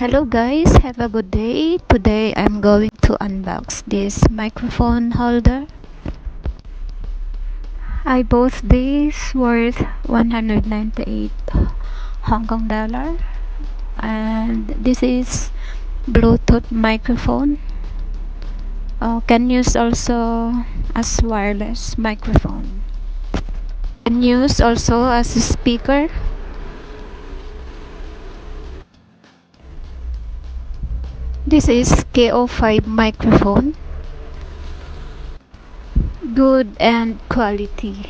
Hello guys, have a good day. Today I'm going to unbox this microphone holder. I bought this worth 198 Hong Kong dollar, and this is Bluetooth microphone. Can use also as wireless microphone. Can use also as a speaker. This is K-05 microphone. Good and quality.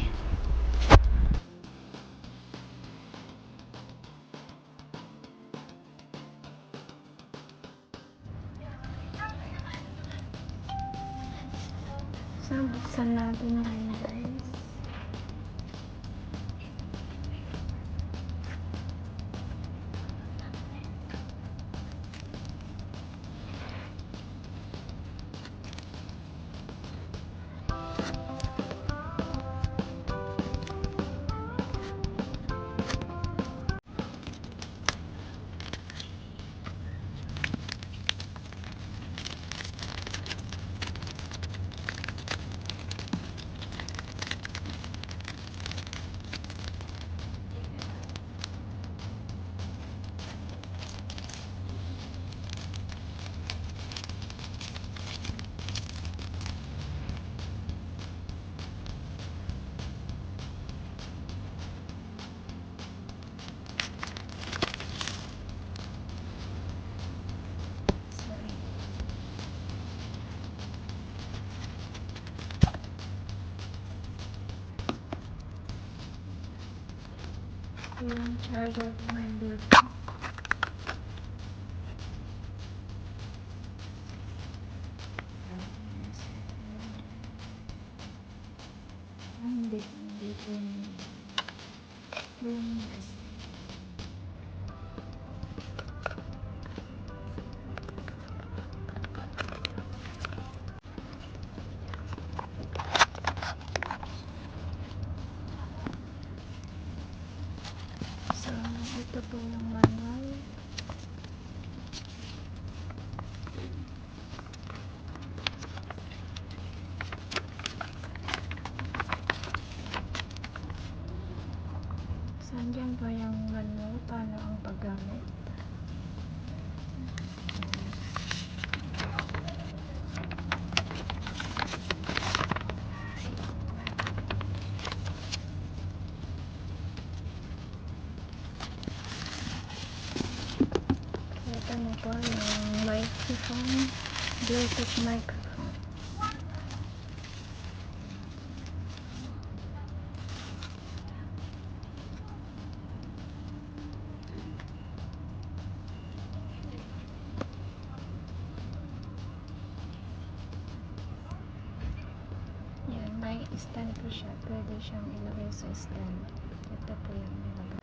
So, buksan natin ngayon guys. Yung charger ko may Bluetooth. Hindi ko So, ito po yung manual. So, andyan po yung manual paano ang paggamit. Ito na po yung microphone, Bluetooth microphone. Yan, may stand po siya. Pwede siyang ilagay sa stand. Ito po yung nilagay.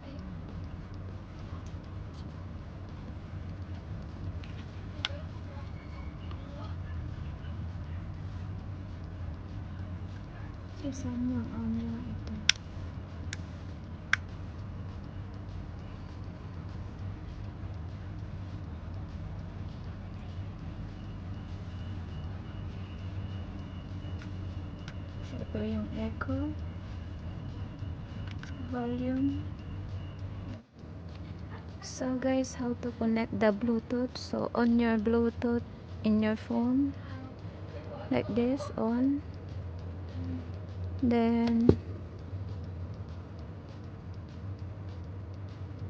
So, saan yung audio ito? So, ito yung echo, volume. So guys, how to connect the Bluetooth? So on your Bluetooth in your phone, like this, on. Then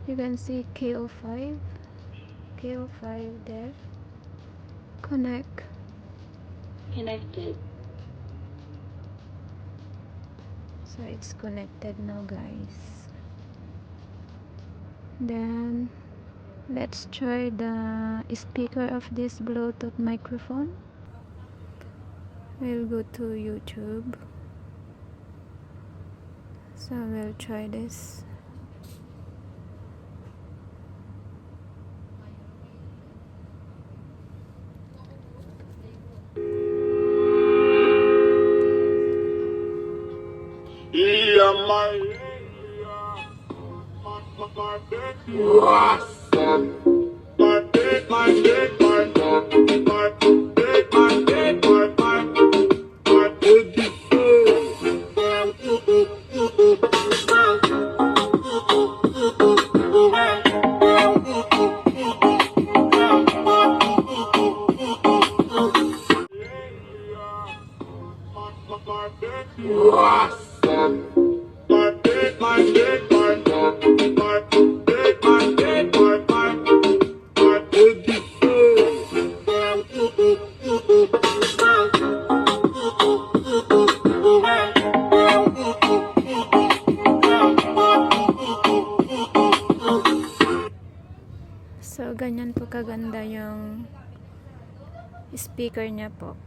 you can see K-05 there. Connected. So it's connected now guys. Then let's try the speaker of this Bluetooth microphone. We'll go to YouTube. So we'll try this. My So, ganyan po kaganda yung speaker niya po.